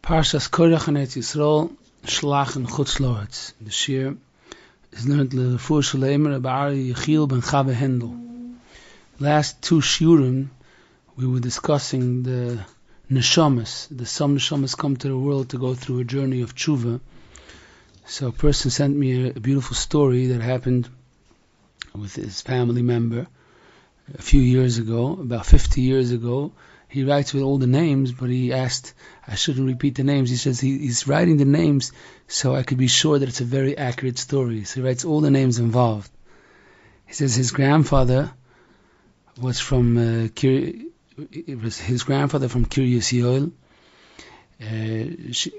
Parshas Korach and Etz Yisrael, Shlach and Chutz La'aretz. The Shir is learned L'Refuah Shleimer Rabbi Ari Yechiel ben Chava Hendel. Last two Shiurim, we were discussing the Neshamos. Some Neshamos come to the world to go through a journey of tshuva. So a person sent me a beautiful story that happened with his family member a few years ago, about 50 years ago. He writes with all the names, but he asked I shouldn't repeat the names. He says he's writing the names so I could be sure that it's a very accurate story. So he writes all the names involved. He says his grandfather was from his grandfather from Kiryas Yoel.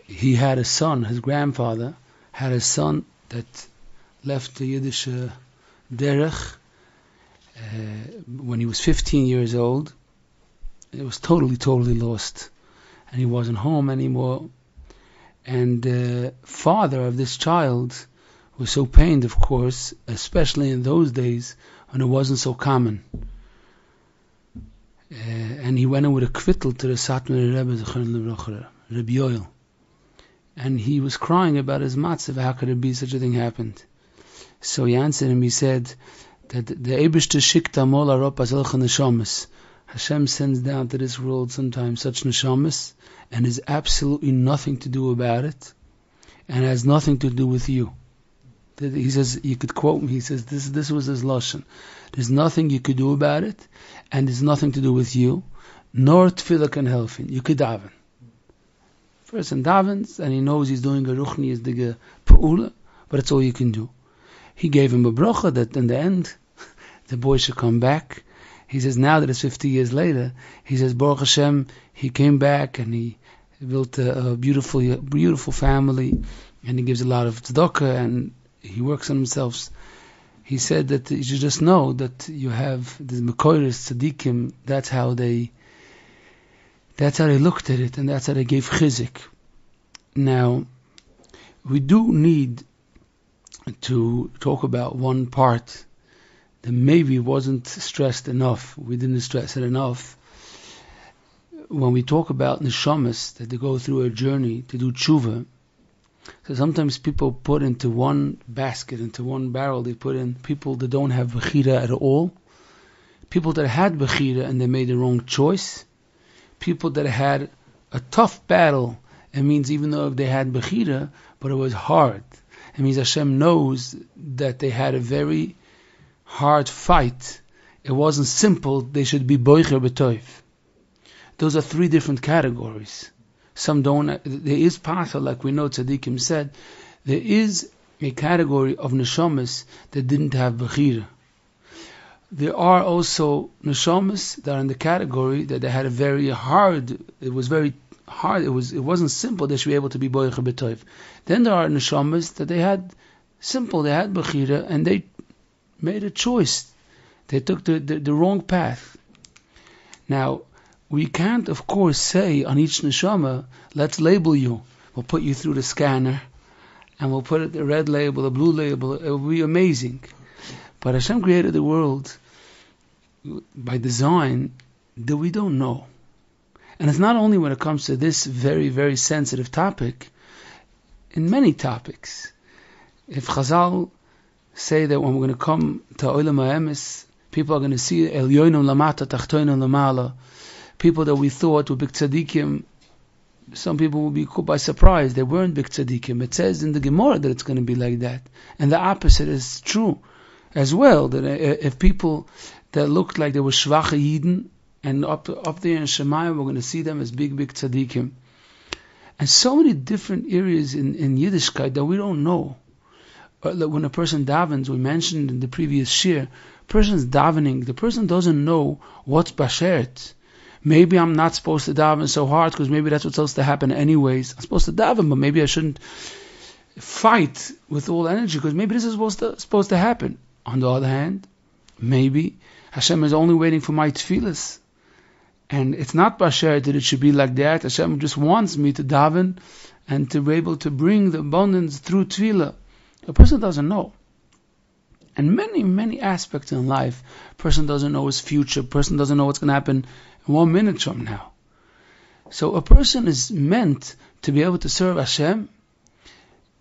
He had a son. His grandfather had a son that left the Yiddish derech when he was 15 years old. It was totally lost, and he wasn't home anymore. And the father of this child was so pained, of course, especially in those days when it wasn't so common. And he went in with a kvittel to the Satmar Rebbe, Rabbi Yoel, and he was crying about his matzav. How could it be such a thing happened? So he answered him. He said that the Eibishter shikta mol arop azelcha neshamas. Hashem sends down to this world sometimes such neshamas, and has absolutely nothing to do about it, and has nothing to do with you. He says, you could quote me, he says, this was his lashon. There's nothing you could do about it, and there's nothing to do with you, nor tefillah can help you. You could daven. Person davens, and he knows he's doing a ruchni, the pa'ula, but it's all you can do. He gave him a bracha that in the end, the boy should come back. He says now that it's 50 years later, he says Baruch Hashem, he came back and he built a beautiful family, and he gives a lot of tzedakah and he works on himself. He said that you should just know that you have the Mekoros tzaddikim. That's how they looked at it, and that's how they gave chizik. Now, we do need to talk about one part that maybe wasn't stressed enough. We didn't stress it enough. When we talk about neshamas, that they go through a journey to do tshuva, so sometimes people put into one basket, into one barrel, they put in people that don't have bechira at all, people that had bechira and they made the wrong choice, people that had a tough battle. It means even though they had bechira, but it was hard. It means Hashem knows that they had a very hard fight. It wasn't simple. They should be boicher b'toiv. Those are three different categories. Some don't. There is pasal, like we know tzaddikim said, there is a category of neshamas that didn't have bechira. There are also neshamas that are in the category that they had a very hard. It was very hard. It wasn't simple. They should be able to be boicher b'toiv. Then there are neshamas that they had simple. They had bechira and they made a choice. They took the wrong path. Now, we can't, of course, say on each neshama, let's label you. We'll put you through the scanner, and we'll put it a red label, a blue label. It will be amazing. But Hashem created the world by design that we don't know. And it's not only when it comes to this very, very sensitive topic, in many topics. If Chazal say that when we're going to come to Olam HaEmes, people are going to see Elyonim Lamata, Tachtonim Lamala, people that we thought were big tzaddikim, some people will be caught by surprise. They weren't big tzaddikim. It says in the Gemara that it's going to be like that. And the opposite is true as well, that if people that looked like they were shvache Yidden, and up there in Shemayim, we're going to see them as big tzaddikim. And so many different areas in Yiddishkeit that we don't know. When a person davens, we mentioned in the previous shir, person's davening, the person doesn't know what's bashert. Maybe I'm not supposed to daven so hard because maybe that's what's supposed to happen anyways. I'm supposed to daven, but maybe I shouldn't fight with all energy because maybe this is supposed to happen. On the other hand, maybe Hashem is only waiting for my tefillas, and it's not bashert that it should be like that. Hashem just wants me to daven and to be able to bring the abundance through tefillah. A person doesn't know. And many aspects in life, a person doesn't know his future, a person doesn't know what's going to happen in 1 minute from now. So a person is meant to be able to serve Hashem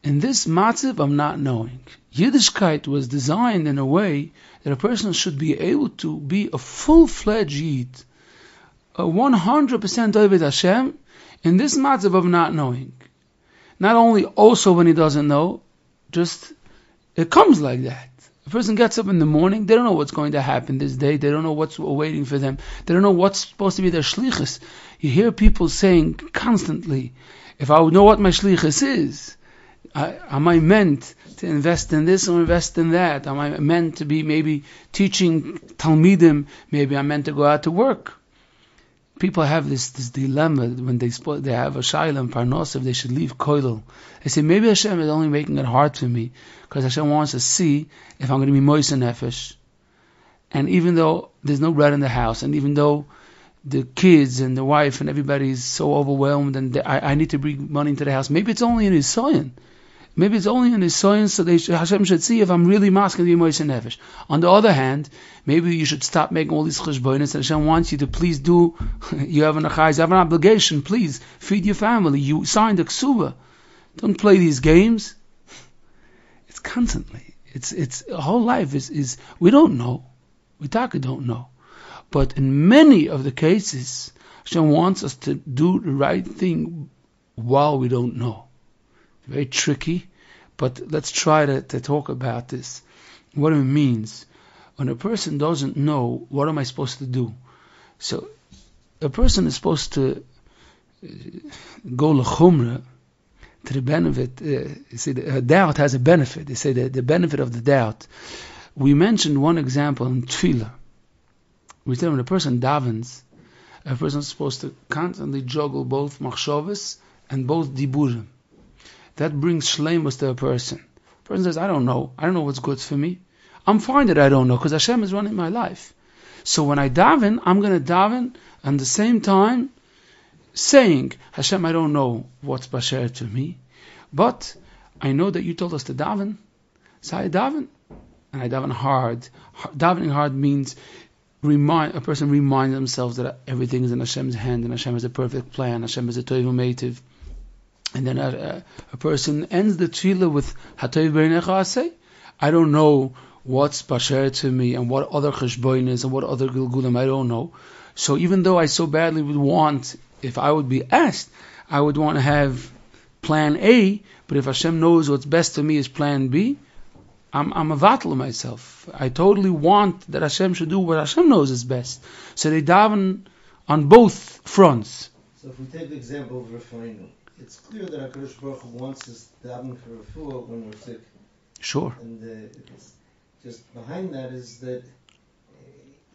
in this matziv of not knowing. Yiddishkeit was designed in a way that a person should be able to be a full-fledged Yid, a 100% Oved Hashem, in this matziv of not knowing. Not only also when he doesn't know, just it comes like that. A person gets up in the morning, they don't know what's going to happen this day, they don't know what's waiting for them, they don't know what's supposed to be their shlichus. You hear people saying constantly, if I would know what my shlichus is, am I meant to invest in this or invest in that? Am I meant to be maybe teaching Talmidim? Maybe I'm meant to go out to work. People have this dilemma when they have a shayla and parnos, if they should leave koilel. They say, maybe Hashem is only making it hard for me because Hashem wants to see if I'm going to be moisen nefesh. And even though there's no bread in the house, and even though the kids and the wife and everybody is so overwhelmed, and I need to bring money into the house, maybe it's only in his soyin. Maybe it's only in his soyin, so Hashem should see if I'm really masking the moisen nefesh. On the other hand, maybe you should stop making all these cheshbonos, and Hashem wants you to please do, you have an achayz, you have an obligation, please feed your family. You signed a ksuba. Don't play these games. It's constantly. It's whole life is we don't know. We don't know. But in many of the cases, Hashem wants us to do the right thing while we don't know. Very tricky, but let's try to talk about this. What it means. When a person doesn't know, what am I supposed to do? So, a person is supposed to go l'chumra, to the benefit. You see, a doubt has a benefit. They say the benefit of the doubt. We mentioned one example in tefillah. We said when a person davens, a person is supposed to constantly juggle both machshavos and both diburim. That brings shleimus to a person. A person says, I don't know what's good for me. I'm fine that I don't know, because Hashem is running my life. So when I daven, I'm going to daven, and at the same time, saying, Hashem, I don't know what's basher to me, but I know that you told us to daven, so I daven. And I daven hard. Davening hard means a person reminds themselves that everything is in Hashem's hand, and Hashem has a perfect plan, Hashem is a toiv u'meitiv. And then a person ends the tefillah with Hatoiv b'einecha aseh. I don't know what's basher to me, and what other cheshbonos and what other gilgulim, I don't know. So even though I so badly would want, if I would be asked, I would want to have plan A, but if Hashem knows what's best to me is plan B, I'm a vatal myself. I totally want that Hashem should do what Hashem knows is best. So they daven on both fronts. So if we take the example of Rafa'inu, it's clear that HaKadosh Baruch Hu wants us to daven for refuah when we're sick. Sure. And just behind that is that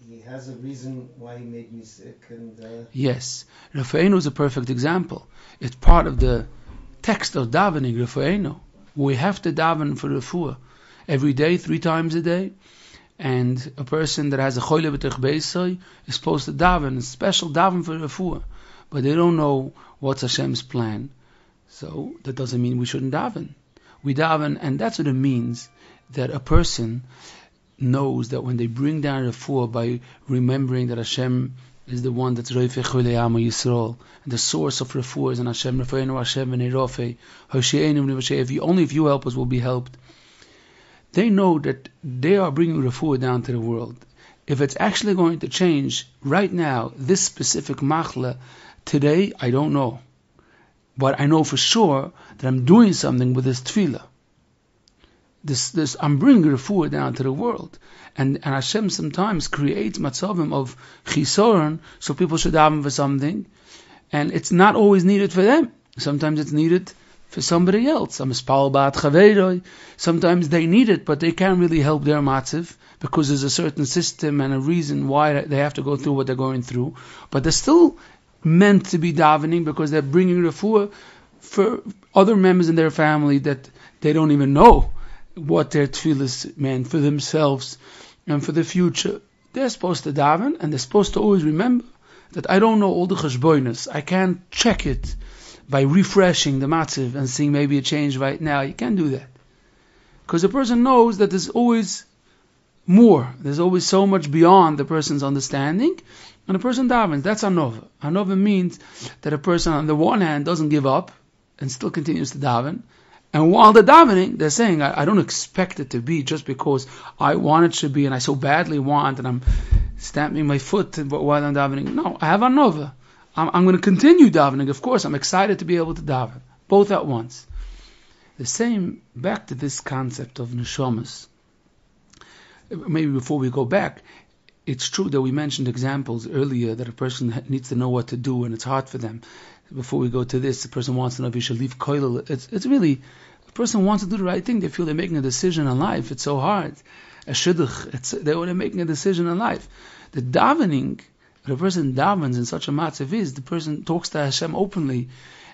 he has a reason why he made me sick. And yes, Rafa'inu is a perfect example. It's part of the text of davening, Rafa'inu. We have to daven for refuah every day, 3 times a day. And a person that has a choyle b'tech beisai is supposed to daven, a special daven for refuah. But they don't know what's Hashem's plan. So that doesn't mean we shouldn't daven. We daven, and that's what it means, that a person knows that when they bring down refuah by remembering that Hashem is the one that's Roifei Chulei Amo Yisrael, and the source of refuah is in Hashem, Rafeinu Hashem v'nei Rofei, Hosheinu v'nei V'shei, only if you help us will be helped. They know that they are bringing refuah down to the world. If it's actually going to change right now, this specific machla, today, I don't know. But I know for sure that I'm doing something with this tefillah. I'm bringing refuah down to the world. And Hashem sometimes creates matzavim of chisoron, so people should daven for something. And it's not always needed for them. Sometimes it's needed for somebody else. Sometimes they need it, but they can't really help their matziv, because there's a certain system and a reason why they have to go through what they're going through. But they're still meant to be davening, because they're bringing refuah for other members in their family that they don't even know what their tefillas meant for themselves and for the future. They're supposed to daven, and they're supposed to always remember that I don't know all the cheshbonos. I can't check it by refreshing the matziv and seeing maybe a change right now. You can't do that, because the person knows that there's always more. There's always so much beyond the person's understanding, And a person davens, that's anova. Anova means that a person on the one hand doesn't give up and still continues to daven. And while they're davening, they're saying, I don't expect it to be just because I want it to be and I so badly want and I'm stamping my foot while I'm davening. No, I have anova. I'm going to continue davening. Of course, I'm excited to be able to daven. Both at once. The same, back to this concept of Neshamos. Maybe before we go back, it's true that we mentioned examples earlier that a person needs to know what to do and it's hard for them. Before we go to this, the person wants to know if he should leave koilel. It's really, a person wants to do the right thing. They feel they're making a decision in life. It's so hard. A shidduch, they're making a decision in life. The davening, the person davens in such a matzav is, the person talks to Hashem openly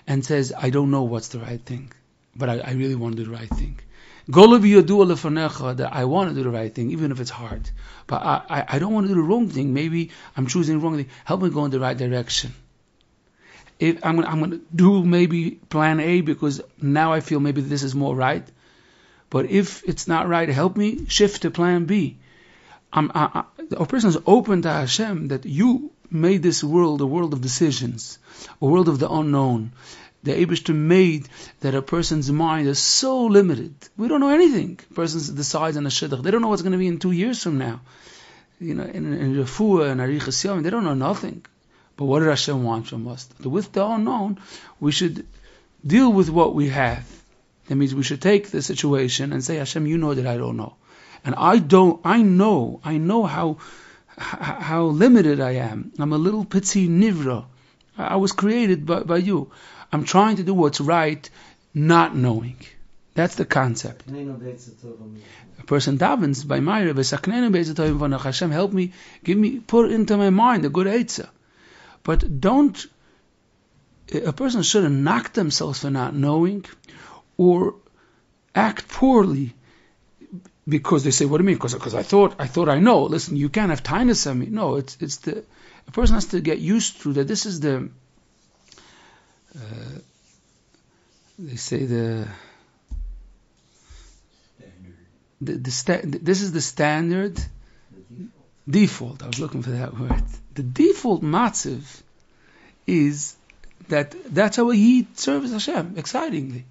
and says, I don't know what's the right thing, but I really want to do the right thing. That I want to do the right thing, even if it's hard. But I don't want to do the wrong thing. Maybe I'm choosing wrongly. Help me go in the right direction. If I'm going to do maybe plan A because now I feel maybe this is more right. But if it's not right, help me shift to plan B. A person is open to Hashem that you made this world a world of decisions, a world of the unknown. The Eibishter made that a person's mind is so limited. We don't know anything. A person decides on a shidduch. They don't know what's going to be in 2 years from now. In Refuah and Arichas Yom, they don't know nothing. But what did Hashem want from us? With the unknown, we should deal with what we have. That means we should take the situation and say, Hashem, you know that I don't know. And I know how limited I am. I'm a little pitzi nivra. I was created by you. I'm trying to do what's right, not knowing. That's the concept. A person davens by Meir, Hashem, help me, put into my mind a good eitzah. But a person shouldn't knock themselves for not knowing or act poorly because they say, what do you mean? Because I thought I know. Listen, you can't have tinus on me. No, a person has to get used to that. This is they say this is the standard default. I was looking for that word. The default matziv is that's how he serves Hashem excitingly.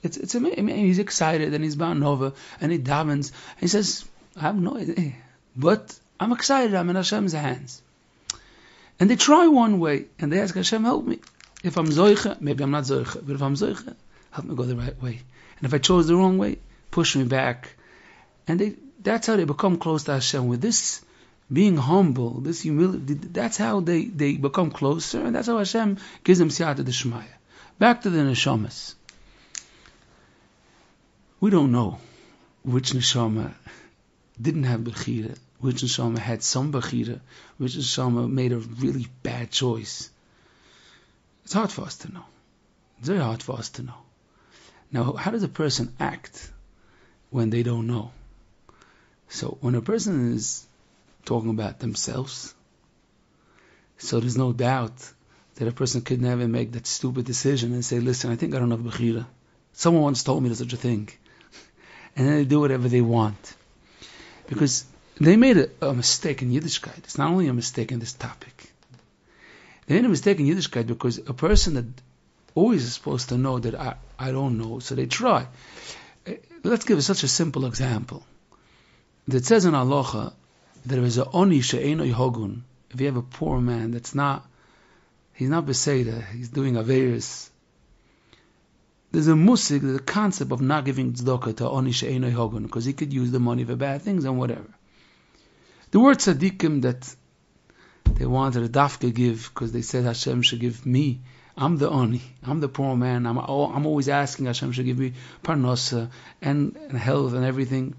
It's amazing. I mean, he's excited and he's ba'anova and he davens and he says, I have no idea, but I'm excited. I'm in Hashem's hands. And they try one way and they ask Hashem, help me. If I'm zoiche, maybe I'm not zoiche, but if I'm zoiche, help me go the right way. And if I chose the wrong way, push me back. And that's how they become close to Hashem, with this being humble, this humility. That's how they become closer, and that's how Hashem gives them siyata d'shmaya. Back to the Neshamos. We don't know which Neshama didn't have Bechira, which Neshama had some Bechira, which Neshama made a really bad choice. It's hard for us to know. It's very hard for us to know. Now, how does a person act when they don't know? So, when a person is talking about themselves, so there's no doubt that a person could never make that stupid decision and say, listen, I think I don't have Bechira. Someone once told me there's such a thing. And then they do whatever they want. Because they made a mistake in Yiddishkeit. It's not only a mistake in this topic. They made a mistake in Yiddishkeit because a person that always is supposed to know that I don't know, so they try. Let's give such a simple example. It says in Halacha that there is a oni she'enoi hogun. If you have a poor man he's not beseda, he's doing averis. There's a musik, there's a concept of not giving tzedakah to oni she'enoi hogun, because he could use the money for bad things and whatever. The word tzaddikim that they wanted a dafka give, because they said Hashem should give me. I'm the oni. I'm the poor man. I'm always asking Hashem should give me parnasa and health and everything.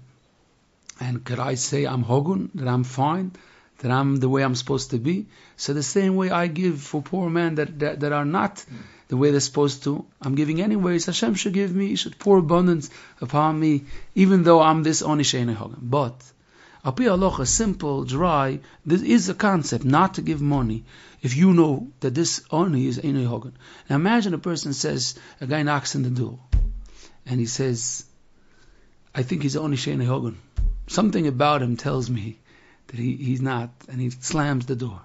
And could I say I'm hogun, that I'm fine, that I'm the way I'm supposed to be? So the same way I give for poor men that are not the way they're supposed to, I'm giving anyways. Hashem should give me, He should pour abundance upon me, even though I'm this oni she'enoi hogun. But Api halacha, simple, dry, this is a concept, not to give money, if you know that this oni is enoi hogun. Now imagine a person says, a guy knocks on the door, and he says, I think he's oni she'enoi hogun. Something about him tells me that he's not, and he slams the door.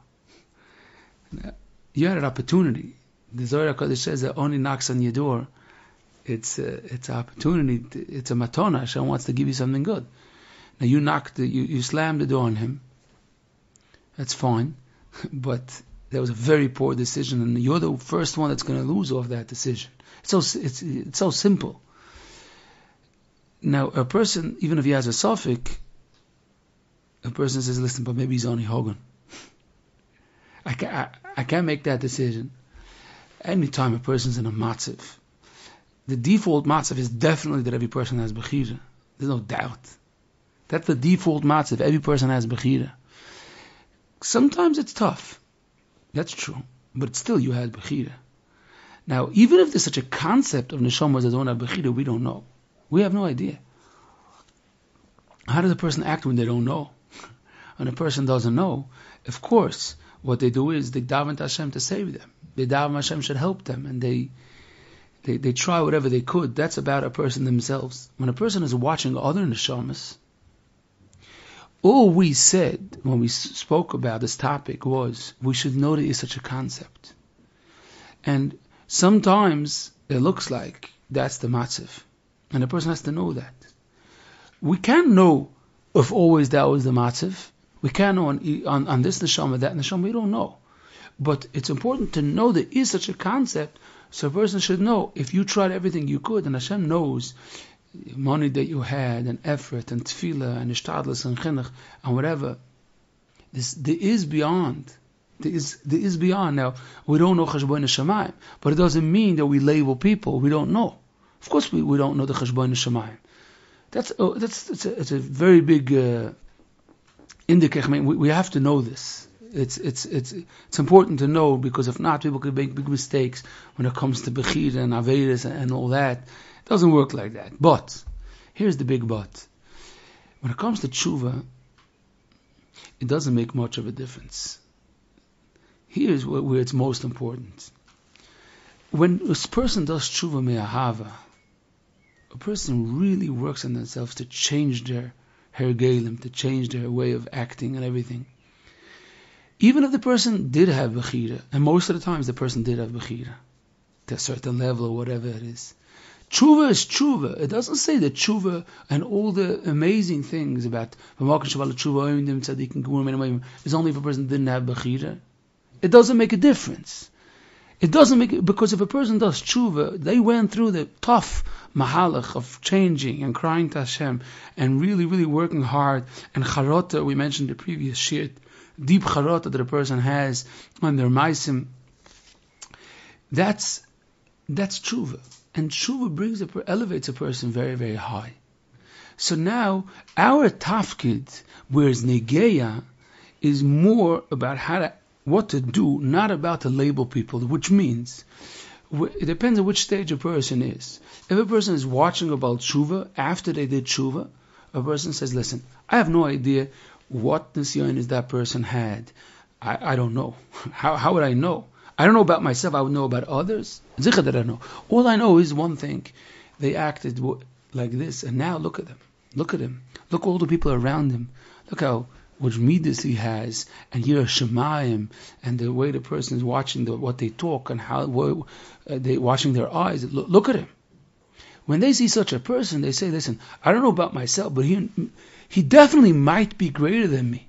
You had an opportunity. The Zohar HaKadosh says that only knocks on your door. It's an opportunity. It's a matona. Hashem wants to give you something good. Now you knocked, you slammed the door on him. That's fine, but that was a very poor decision, and you're the first one that's going to lose off that decision. It's so simple. Now, a person, even if he has a suffix, a person says, "Listen, but maybe he's only Hogan. I can't make that decision." Anytime a person's in a matzav, the default matzav is definitely that every person has bechira. There's no doubt. That's the default matzav. Every person has bechira. Sometimes it's tough. That's true. But still you had bechira. Now, even if there's such a concept of Neshamos that don't have bechira, we don't know. We have no idea. How does a person act when they don't know? When a person doesn't know, of course, what they do is they daven to Hashem to save them. They daven Hashem should help them, and they try whatever they could. That's about a person themselves. When a person is watching other Neshamas, all we said when we spoke about this topic was we should know there is such a concept. And sometimes it looks like that's the matzav. And a person has to know that. We can't know if always that was the matzav. We can't know on this neshama, that neshama, we don't know. But it's important to know there is such a concept, so a person should know if you tried everything you could, and Hashem knows money that you had, and effort, and tefillah, and ishtadlus, and chinuch, and whatever. There is beyond. There is beyond. Now, we don't know cheshbon neshamayim, but it doesn't mean that we label people we don't know. Of course we don't know the cheshbon neshamayim. It's a very big indicator. I mean, we have to know this. It's important to know, because if not, people could make big mistakes when it comes to bechira and averis and all that. It doesn't work like that. But here's the big but. When it comes to tshuva, it doesn't make much of a difference. Here's where it's most important. When a person does tshuva me'ahava, a person really works on themselves to change their hergelim, to change their way of acting and everything. Even if the person did have bechira, and most of the times the person did have bechira, to a certain level or whatever it is. Tshuva is tshuva. It doesn't say that tshuva and all the amazing things about is only if a person didn't have bechira. It doesn't make a difference. It doesn't make it, because if a person does tshuva, they went through the tough mahalach of changing and crying to Hashem and really, really working hard. And charota, we mentioned the previous shir, deep charota that a person has on their maisim. That's tshuva. And tshuva elevates a person very, very high. So now, our tafkid, whereas negeya, is more about what to do, not about to label people, which means, it depends on which stage a person is. If a person is watching about tshuva, after they did tshuva, a person says, listen, I have no idea what nisyon is that person had. I don't know. How would I know? I don't know about myself, I would know about others. Zikha that I know. All I know is one thing. They acted like this, and now look at them. Look at him. Look all the people around him. Look how much midas he has, and here are shemayim, and the way the person is watching what they talk, and how they washing their eyes. Look at him. When they see such a person, they say, listen, I don't know about myself, but he definitely might be greater than me.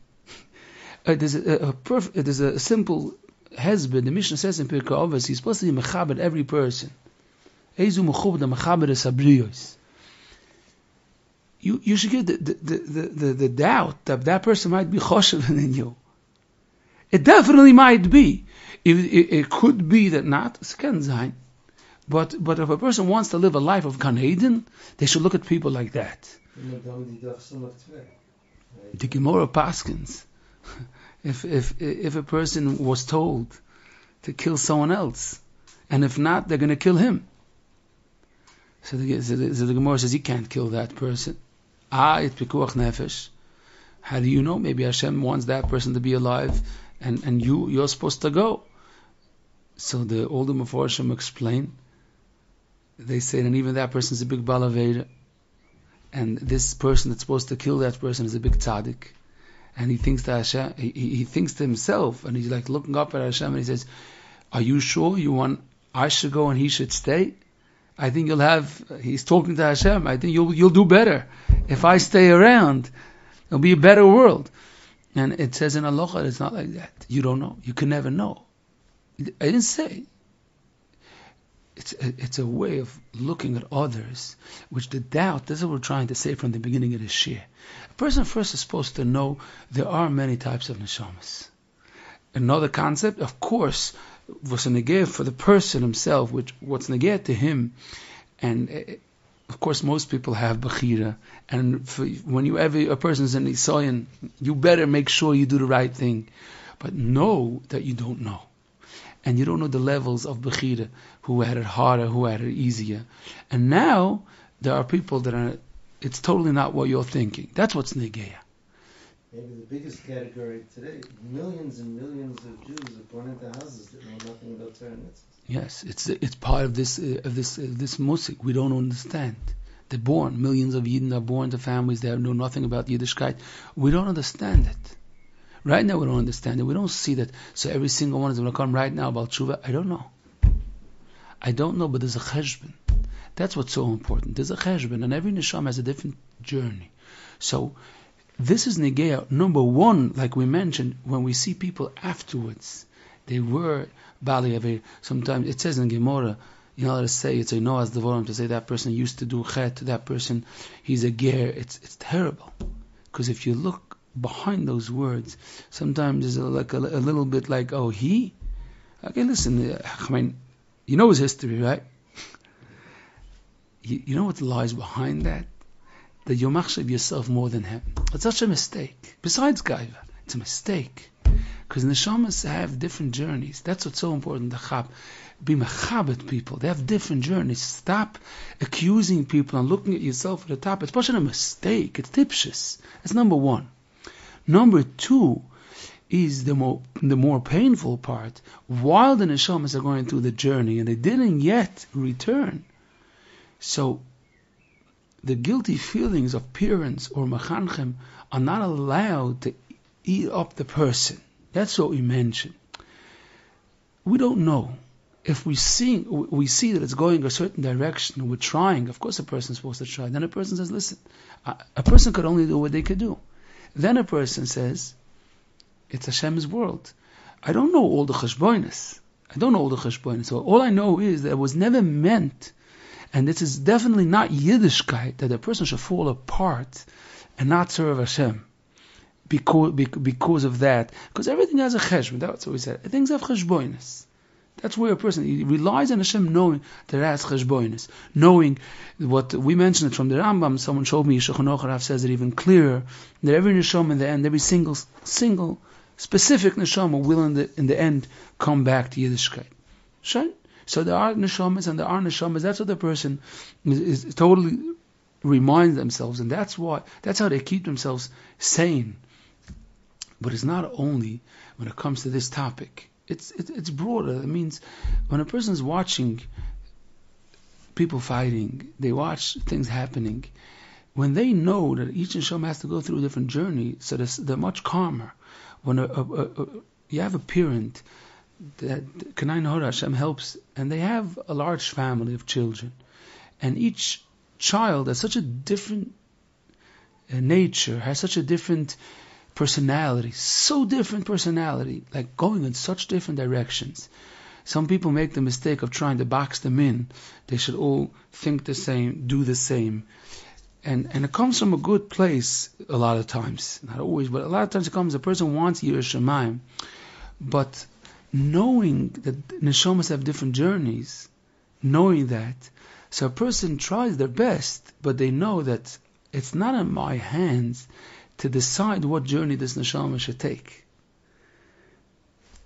There's a simple hezbon. The Mishnah says in Pirkei Avos, he's supposed to be mechaber every person. Eizu mechub da mechaber es. You should give the doubt that person might be choshev than you. It definitely might be. It could be that not. It can sein. But if a person wants to live a life of Gan Eden, they should look at people like that. The Gemara paskins. If a person was told to kill someone else, and if not, they're going to kill him. So the Gemara says, you can't kill that person. It's pikuach nefesh. How do you know? Maybe Hashem wants that person to be alive, and you're supposed to go. So the older Meforshim explain. They say that even that person is a big balaveda, and this person that's supposed to kill that person is a big tzaddik. and he thinks to Hashem, he thinks to himself, and he's like looking up at Hashem, and he says, "Are you sure you want I should go and he should stay? I think you'll have." He's talking to Hashem. "I think you'll do better if I stay around. It'll be a better world." And it says in Halacha, it's not like that. You don't know. You can never know. I didn't say. It's a way of looking at others, which the doubt, this is what we're trying to say from the beginning of this shir. A person first is supposed to know there are many types of neshamas. Another concept, of course, was a negeh for the person himself, what's negeh to him. And of course, most people have bechira. And whenever a person is in Nisayan, you better make sure you do the right thing. But know that you don't know. And you don't know the levels of bechira, who had it harder, who had it easier. And now, there are people that are, it's totally not what you're thinking. That's what's negeya. Maybe the biggest category today, millions and millions of Jews are born into houses that know nothing about Torah and mitzvahs. Yes, it's part of this musik. We don't understand. They're born. Millions of Yidden are born to families that know nothing about Yiddishkeit. We don't understand it. Right now we don't understand it. We don't see that. So every single one is going to come right now about tshuva. I don't know, but there's a cheshbon. That's what's so important. There's a cheshbon, and every neshama has a different journey. So this is negeya. Number one, like we mentioned, when we see people afterwards, they were bali avir. Sometimes it says in Gemara, you know, to say it's a noah's devorim to say that person used to do chet, that person he's a ger. It's terrible, because if you look behind those words, sometimes there's a little bit like, oh, he? Okay, listen, I mean, you know his history, right? You know what lies behind that? That you machshav yourself more than him. It's such a mistake. Besides gaiva, it's a mistake. Because neshamas have different journeys. That's what's so important. Be mechabet people. They have different journeys. Stop accusing people and looking at yourself at the top. It's such a mistake. It's tipshus. That's number one. Number two is the more painful part. While the neshamas are going through the journey and they didn't yet return, so the guilty feelings of parents or mechanchem are not allowed to eat up the person. That's what we mentioned. We don't know. If we see that it's going a certain direction and we're trying, of course a person is supposed to try. Then a person says, listen, a person could only do what they could do. Then a person says, it's Hashem's world. I don't know all the cheshbonis. So all I know is that it was never meant, and this is definitely not Yiddishkeit, that a person should fall apart and not serve Hashem because of that. Because everything has a cheshbon. That's what we said. Things have cheshbonis. That's where a person he relies on Hashem, knowing that it has cheshbonis, knowing what we mentioned it from the Rambam. Someone showed me Shulchan Aruch Rav says it even clearer, that every neshama in the end, every single specific neshama will in the end come back to Yiddishkeit. Right? So there are neshamas and there are neshamas. That's what the person is totally reminds themselves, and that's how they keep themselves sane. But it's not only when it comes to this topic. It's broader. It means when a person is watching people fighting, they watch things happening, when they know that each neshama has to go through a different journey, so they're much calmer. When you have a parent that Kanai Nahor Hashem helps, and they have a large family of children, and each child has such a different nature, has such a different personality, so different personality, like going in such different directions. Some people make the mistake of trying to box them in. They should all think the same, do the same. And it comes from a good place a lot of times. Not always, but a lot of times it comes, a person wants Yiras Shamayim. But knowing that neshamas have different journeys, knowing that, so a person tries their best, but they know that it's not in my hands to decide what journey this neshama should take.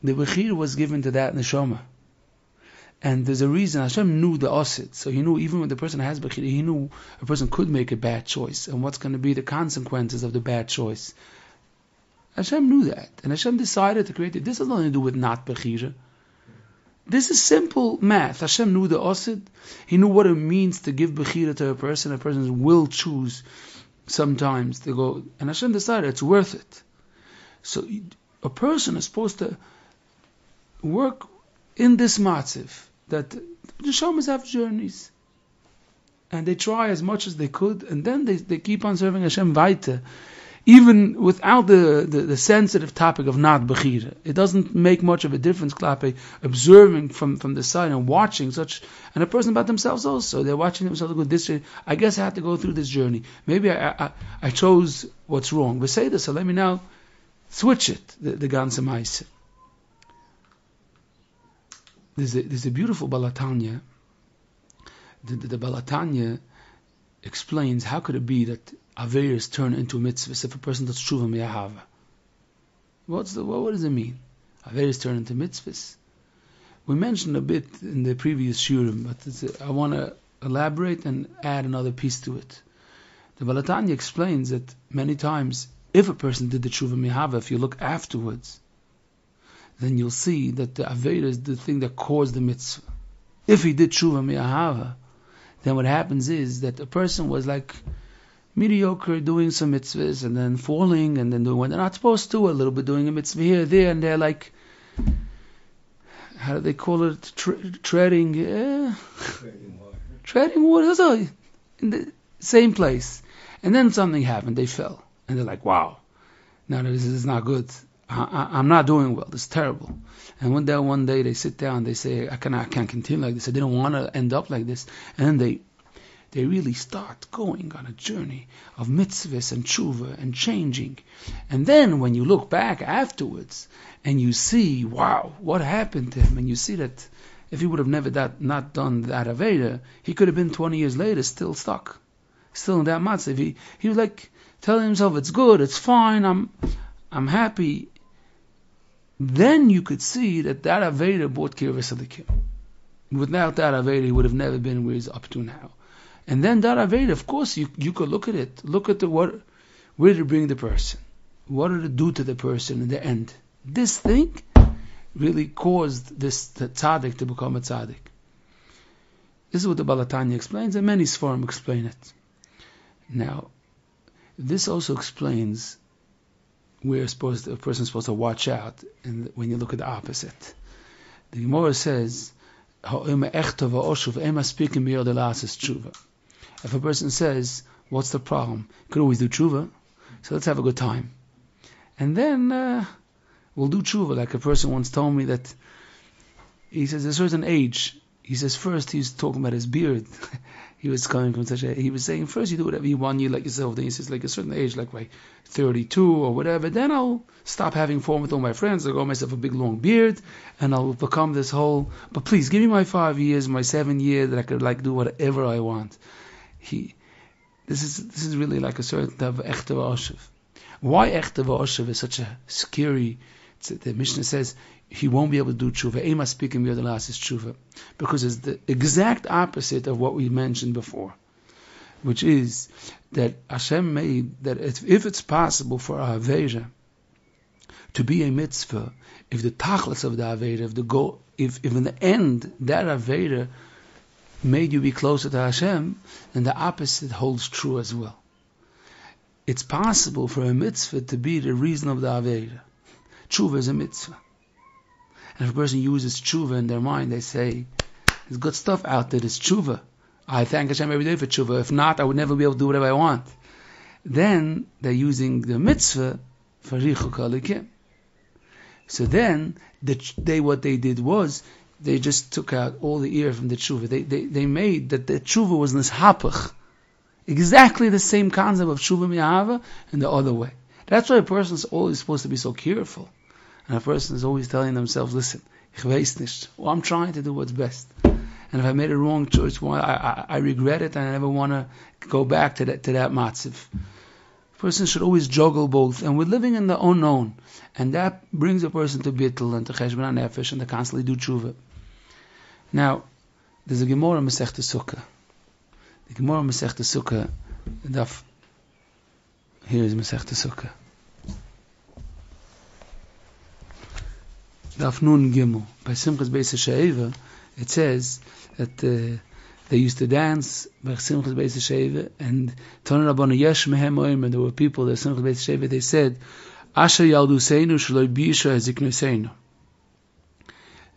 The bechir was given to that neshama. And there's a reason. Hashem knew the osid. So he knew even when the person has bechir, he knew a person could make a bad choice and what's going to be the consequences of the bad choice. Hashem knew that. And Hashem decided to create it. This has nothing to do with not bechira. This is simple math. Hashem knew the osid. He knew what it means to give bechira to a person. A person will choose sometimes to go, and Hashem decided it's worth it. So a person is supposed to work in this matziv, that the Neshamos have journeys. And they try as much as they could, and then they keep on serving Hashem weiter, even without the sensitive topic of not bechira. It doesn't make much of a difference, klape, observing from the side and watching such, and a person about themselves also. They're watching themselves go this way. I guess I had to go through this journey. Maybe I chose what's wrong. We say this, so let me now switch it, the ganze Maise. There's a beautiful Balatanya. The Balatanya explains how could it be that Averis turn into mitzvahs if a person does tshuva miyahava. What does it mean? Averis turn into mitzvahs. We mentioned a bit in the previous shurim, but I want to elaborate and add another piece to it. The Balatanya explains that many times, if a person did the tshuva miyahava, if you look afterwards, then you'll see that the Aveira is the thing that caused the mitzvah. If he did tshuva miyahava, then what happens is that a person was like mediocre, doing some mitzvahs, and then falling, and then doing what they're not supposed to, a little bit doing a mitzvah here, there, and they're like, how do they call it? Treading water. So in the same place. And then something happened, they fell. And they're like, wow, no, this is not good. I'm not doing well, this is terrible. And one day they sit down, they say, I can't continue like this. I didn't want to end up like this. And then they really start going on a journey of mitzvahs and tshuva and changing. And then when you look back afterwards and you see, wow, what happened to him, and you see that if he would have never not done that Aveda, he could have been 20 years later still stuck, still in that matzav. He was like telling himself, it's good, it's fine, I'm happy. Then you could see that Aveda brought Kirvas Elikim. Without that Aveda, he would have never been where he's up to now. And then that Aveda, of course, you could look at it. Look at where did it bring the person? What did it do to the person in the end? This thing really caused the tzaddik to become a tzaddik. This is what the Balatanya explains, and many Sforim explain it. Now, this also explains where a person is supposed to watch out, and when you look at the opposite. The Gemara says, if a person says, what's the problem? You could always do tshuva, so let's have a good time. And then we'll do tshuva. Like a person once told me that, he says, at a certain age, he says first he's talking about his beard. He was saying first you do whatever you want, you like yourself. Then he says like a certain age, like by 32 or whatever, then I'll stop having fun with all my friends. I'll grow myself a big long beard, and I'll become this whole. But please give me my 5 years, my 7 years that I could like do whatever I want. This is really like a certain type of echte v'oshev. Why echte v'oshev is such a scary? The Mishnah says he won't be able to do tshuva. Ema speaking the last is tshuva, because it's the exact opposite of what we mentioned before, which is that Hashem made that if it's possible for a Aveda to be a mitzvah, if the tachlis of the Aveda, if in the end that Aveda made you be closer to Hashem, then the opposite holds true as well. It's possible for a mitzvah to be the reason of the Aveda. Tshuva is a mitzvah. And if a person uses tshuva in their mind, they say, there's good stuff out there, there's tshuva. I thank Hashem every day for tshuva. If not, I would never be able to do whatever I want. Then they're using the mitzvah for richuk halikim. So then, what they did was, they just took out all the ear from the tshuva. They made that the tshuva was nishapach. Exactly the same concept of tshuva mi'ahava in the other way. That's why a person is always supposed to be so careful. And a person is always telling themselves, listen, ich weiß nicht. Well, I'm trying to do what's best. And if I made a wrong choice, I regret it, and I never want to go back to that matziv. A person should always juggle both. And we're living in the unknown. And that brings a person to bittul and to cheshbon nefesh and to constantly do tshuva. Now, there's a Gemara Masechta Sukkah. The Gemara Masechta Sukkah, here is Masechta Sukkah. Daf Nun Gimel. By Simchas Beis HaShe'eva, it says that they used to dance by Simchas Beis HaShe'eva, and Tana Rabbanu Yesh Mehem Oim, and there were people that Simchas Beis HaShe'eva, they said, Asher Yalduseinu Shaloi Bisha Ziknuseinu.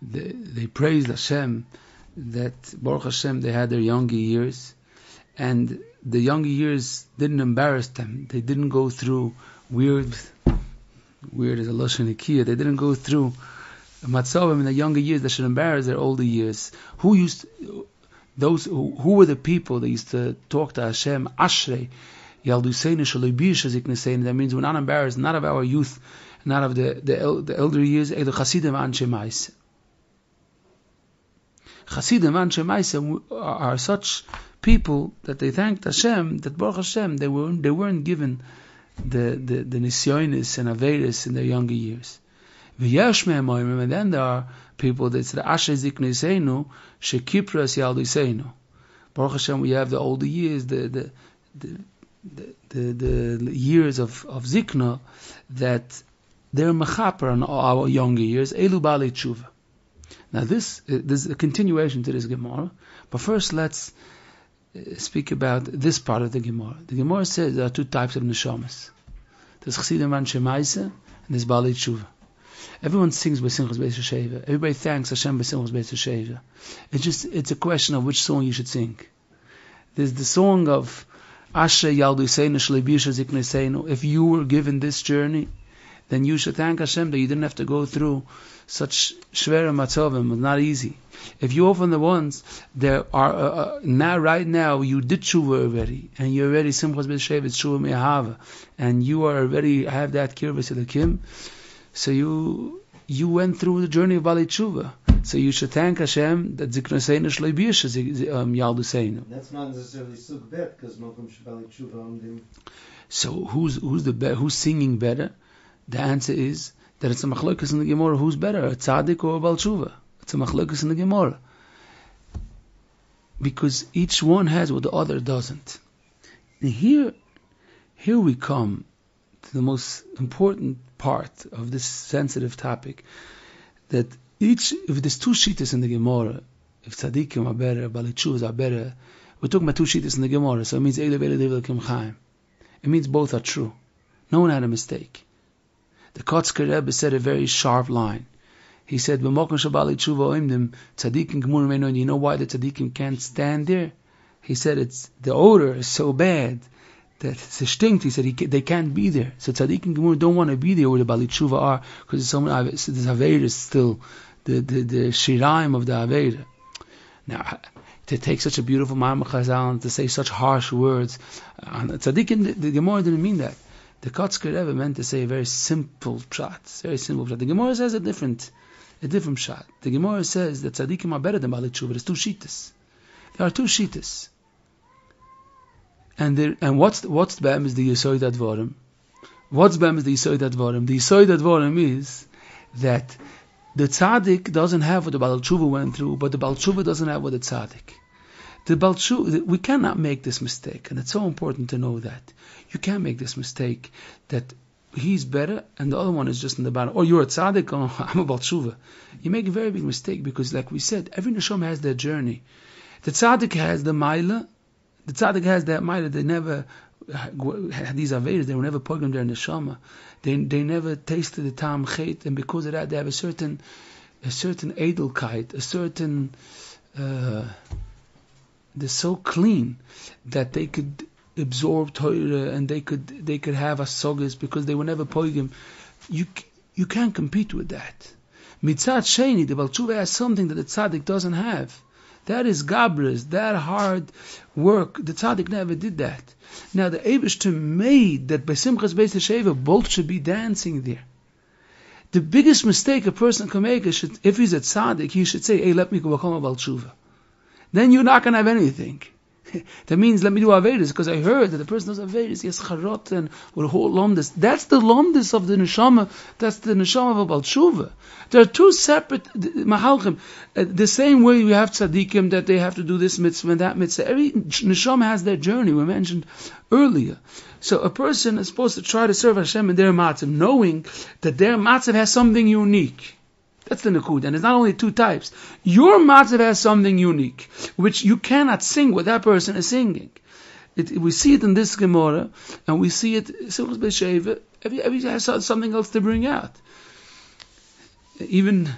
They praised Hashem that Baruch Hashem they had their younger years, and the younger years didn't embarrass them. They didn't go through weird is a lashon hikiyah. They didn't go through matzavim in the younger years that should embarrass their older years. Who were the people that used to talk to Hashem? Ashrei Yalduseinu Shaloi Bisha Ziknuseinu. That means we're not embarrassed, not of our youth, not of the elder years. Elu Chasidim Anshe Ma'aseh. Chasidim Anshe Ma'aseh are such people that they thanked Hashem that Baruch Hashem they weren't given the nisyonis and averis in their younger years. And then there are people that say Asher Ziknuseinu Shekipras Yalduseinu. Baruch Hashem, we have the older years, the years of Zikna, that they're mechaper on our younger years. Elu Baalei Tshuva. Now there's a continuation to this Gemara, but first let's speak about this part of the Gemara. The Gemara says there are two types of Neshamos. There's Chasidim Anshe Ma'aseh and there's Baalei Tshuva. Everyone sings B'Simchas Beis Sheva. Everybody thanks Hashem B'Simchas Beis Sheva. It's a question of which song you should sing. There's the song of Asher Yalduseinu Shaloi Bisha Ziknuseinu. If you were given this journey, then you should thank Hashem that you didn't have to go through such shvera matzavim. It's not easy. If you open the ones, there are right now you did tshuva already, and you're already Simchas Beis Sheva, tshuva me'ahava, and you are already have that kirvus elikim. So you went through the journey of Baalei Tshuva. So you should thank Hashem that Ziknuseinu Shaloi Bisha Yalduseinu. That's not necessarily sug bet because Malkum Baalei Tshuva on them. So who's singing better? The answer is that it's a machlokas in the Gemara. Who's better, a tzaddik or a Baal Tshuva? It's a machlokas in the Gemara. Because each one has what the other doesn't. And here we come to the most important part of this sensitive topic. That if there's two shittas in the Gemara, if tzaddikim are better, Baalei Tshuvas are better, we're talking about two shittas in the Gemara, so it means Eilu V'Eilu Devil Kim Chaim. It means both are true. No one had a mistake. The Kotzker Rebbe said a very sharp line. He said, "B'mokum sheBaalei Tshuva oimdim tzaddikim gemurim eino." And you know why the tzaddikim can't stand there? He said the odor is so bad that it's a stinkt. He said they can't be there. So tzaddikim gemurim don't want to be there where the Baalei Tshuva are, because there's so many. This Aveda is still the shiraim of the Aveda. Now, to take such a beautiful Ma'amar Chazal and to say such harsh words, tzaddikim, the Gemara didn't mean that. The Kotzker Rebbe meant to say a very simple pshat. Very simple pshat. The Gemara says a different pshat. The Gemara says that tzaddikim are better than Baalei Tshuva. There's two shittas. There are two shittas. And what's b'em is the Yesod Advarim. What's b'em is the Yesod Advarim. The Yesod Advarim is that the tzaddik doesn't have what the Baal Tshuva went through, but the Baal Tshuva doesn't have what the tzaddik. The Baal Tshuva, we cannot make this mistake, and it's so important to know that. You can't make this mistake that he's better and the other one is just in the bottom. Or you're a tzaddik, or I'm a Baal Tshuva. You make a very big mistake, because like we said, every neshama has their journey. The tzaddik has the maila. The tzaddik has that maila. They never had these avedas. They were never programmed their neshama. They never tasted the tam chet, and because of that, they have a certain edelkeit, a certain. They're so clean that they could absorb Torah and they could have asogas because they were never poigim. You can't compete with that. Mitzat Sheni, the Baal Tshuva has something that the tzaddik doesn't have. That is gabras, that hard work. The tzaddik never did that. Now the Eibishter made that by Simchas Beis Sheva both should be dancing there. The biggest mistake a person can make is, if he's a tzaddik, he should say, "Hey, let me become a Baal Tshuva." Then you're not going to have anything. That means, let me do Avedas, because I heard that the person does Avedas, he has Charot and with a whole Lomdus. That's the Lomdus of the Neshama, that's the Neshama of a Baal Tshuva. There are two separate Mahalchim. The same way we have Tzaddikim, that they have to do this mitzvah and that mitzvah. Every Neshama has their journey, we mentioned earlier. So a person is supposed to try to serve Hashem in their matzav, knowing that their matzav has something unique. That's the Nakud. And there's not only two types. Your matzav has something unique, which you cannot sing what that person is singing. We see it in this Gemara, and we see it in Simchas Beis Sheva, Every has something else to bring out. Even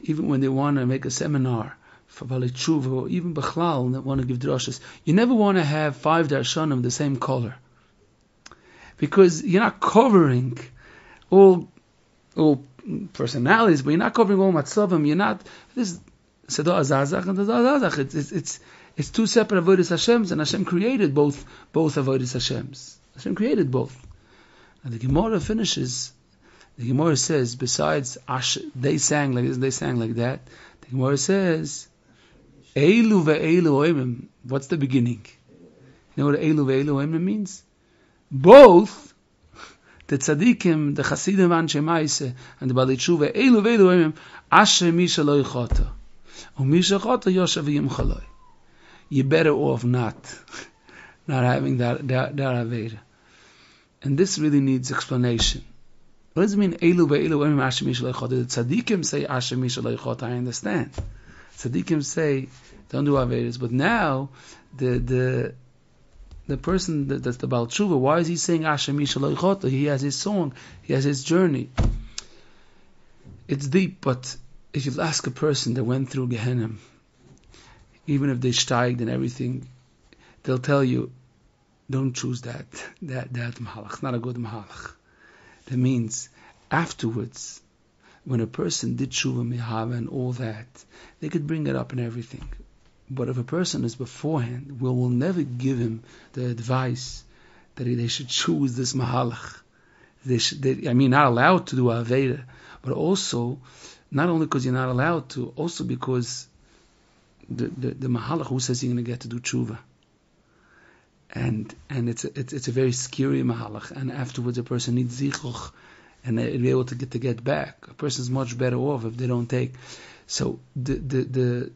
when they want to make a seminar for Balei Tshuva, or even Bechlal, and they want to give drashas, you never want to have 5 darshanim the same color, because you're not covering all personalities, but you're not covering all matzavim. You're not this Sedah Azazach and Sedah Azazach. It's two separate avodas Hashems, and Hashem created both avodas Hashems. Hashem created both. And the Gemara finishes. The Gemara says, besides they sang like this, they sang like that. The Gemara says, Eilu ve'eilu oimim. What's the beginning? You know what Eilu ve'eilu oimim means? Both the tzaddikim, the chasidim anshe ma'aseh, and the balei tshuva, Eilu ve'eilu oimim, asher misha lo yichota, u'misha chota yoshav yimchaloi. You're better off not having that aveda. And this really needs explanation. What does it mean? Eilu ve'eilu oimim asher misha lo yichota. The tzaddikim say asher misha lo yichota. I understand. Tzaddikim say don't do avedas, but now the person that's the Baal Tshuva, why is he saying asher misha lo yichota? He has his song, he has his journey. It's deep, but if you ask a person that went through Gehenna, even if they steiged and everything, they'll tell you, don't choose that mahalach. It's not a good mahalach. That means afterwards, when a person did tshuva mihava and all that, they could bring it up and everything. But if a person is beforehand, we'll never give him the advice that they should choose this mahalach. Not allowed to do aveda, but also, not only because you're not allowed to, also because the mahalach who says you're going to get to do tshuva. And it's a very scary mahalach, and afterwards a person needs zichuch, and they'll be able to get back. A person's much better off if they don't take. So the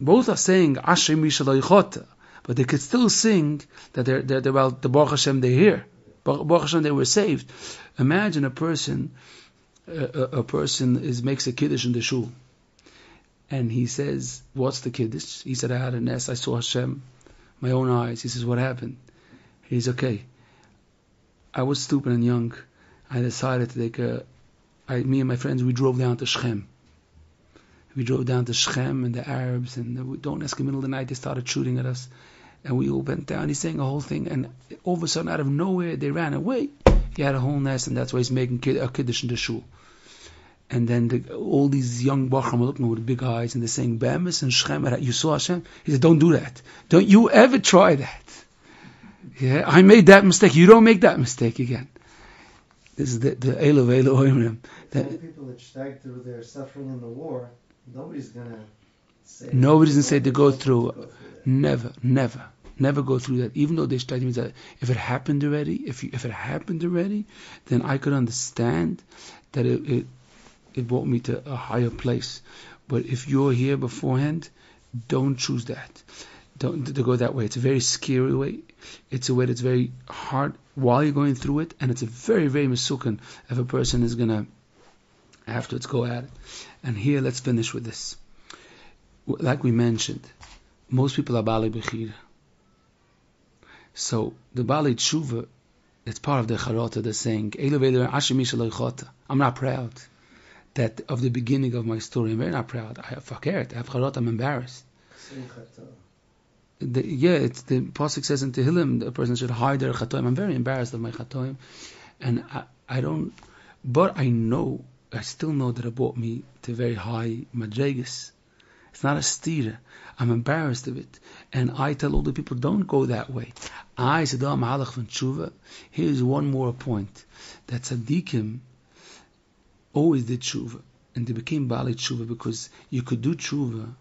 both are saying Asher Misha Lo Yichota, but they could still sing that they're well, the Baruch Hashem they're here. Baruch Hashem they were saved. Imagine a person makes a kiddush in the shul, and he says, "What's the kiddush?" He said, "I had a nest. I saw Hashem, my own eyes." He says, "What happened?" He's okay. I was stupid and young. I decided to take me and my friends, we drove down to Shechem. We drove down to Shechem, and the Arabs, and don't ask in the middle of the night, they started shooting at us. And we all went down. He's saying a whole thing, and all of a sudden, out of nowhere, they ran away. He had a whole nest, and that's why he's making a kiddush in the shul. And then all these young bachram were looking with big eyes, and they're saying, Bemis and Shechem, you saw Hashem? He said, don't do that. Don't you ever try that. Yeah, I made that mistake. You don't make that mistake again. This is the Eilu ve'eilu oimim. The people that steig through their suffering in the war, nobody's going to say to go through it. Never go through that. Even though they steig, means that if it happened already, then I could understand that it brought me to a higher place. But if you're here beforehand, don't choose that. Don't to go that way. It's a very scary way. It's a way that's very hard while you're going through it, and it's a very, very misukan if a person is gonna afterwards go at it. And here, let's finish with this. Like we mentioned, most people are Balei Bechira. So the Balei Tshuva, it's part of the Charota. They're saying, I'm not proud that of the beginning of my story. I'm very not proud. I have fakert. I have Charota. I'm embarrassed. It's the pasuk says in Tehillim, the person should hide their chatoim. I'm very embarrassed of my chatoim, and I don't. But I still know that it brought me to very high madregas. It's not a stira. I'm embarrassed of it, and I tell all the people, don't go that way. I said, mahalach van tshuva. Here's one more point: that tzaddikim always did tshuva, and they became balei tshuva because you could do tshuva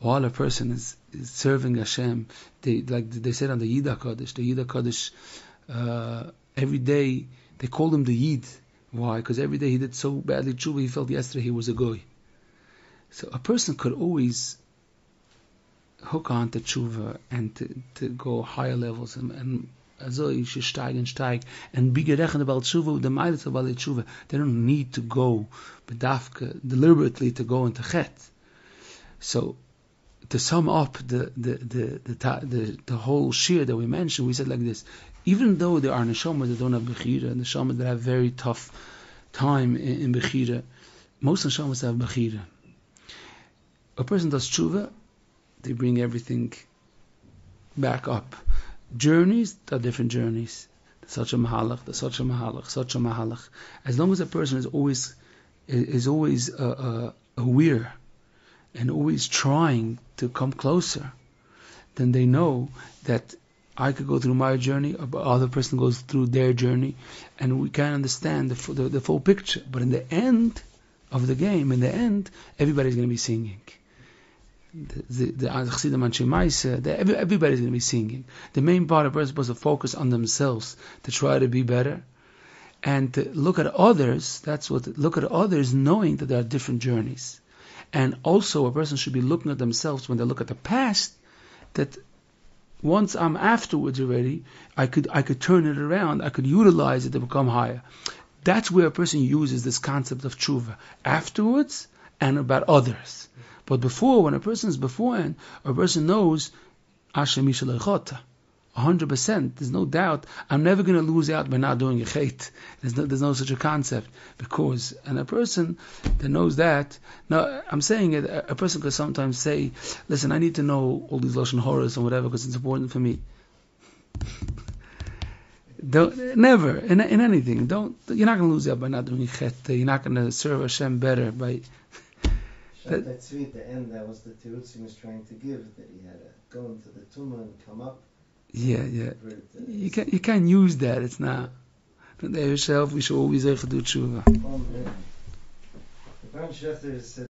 while a person is serving Hashem. They said on the Yid HaKadosh, every day they called him the Yid. Why? Because every day he did so badly tshuva, he felt yesterday he was a goy. So a person could always hook on to tshuva and to go higher levels and also you should steig and be gerechnet about tshuva with the meiles of balei tshuva. They don't need to go bedafka deliberately to go into chet. So to sum up the whole shir that we mentioned, we said like this: even though there are neshamas that don't have bechira, neshamas that have very tough time in bechira, most neshamas have bechira. A person does tshuva, they bring everything back up. Journeys are different journeys. Such a mahalach, such a mahalach, such a mahalach. As long as a person is always aware and always trying to come closer, then they know that I could go through my journey, or other person goes through their journey, and we can understand the full picture. But in the end of the game, in the end, everybody's going to be singing. Everybody's going to be singing. The main part of a person is supposed to focus on themselves, to try to be better, and to look at others. Look at others, knowing that there are different journeys. And also, a person should be looking at themselves when they look at the past, that once I'm afterwards already, I could turn it around, I could utilize it to become higher. That's where a person uses this concept of tshuva, afterwards and about others. But before, when a person is beforehand, a person knows, 100%, there's no doubt, I'm never going to lose out by not doing a chait. There's no such a concept. And a person that knows that, now I'm saying it, a person could sometimes say, listen, I need to know all these lashon horrors and whatever because it's important for me. Never, in anything, you're not going to lose out by not doing a chet. You're not going to serve Hashem better by... That's at the end, that was the tirutz he was trying to give, that he had to go into the tumah and come up. Yeah. You can't use that. It's not. Yourself, we should always do tshuva. The Baruch Shechter said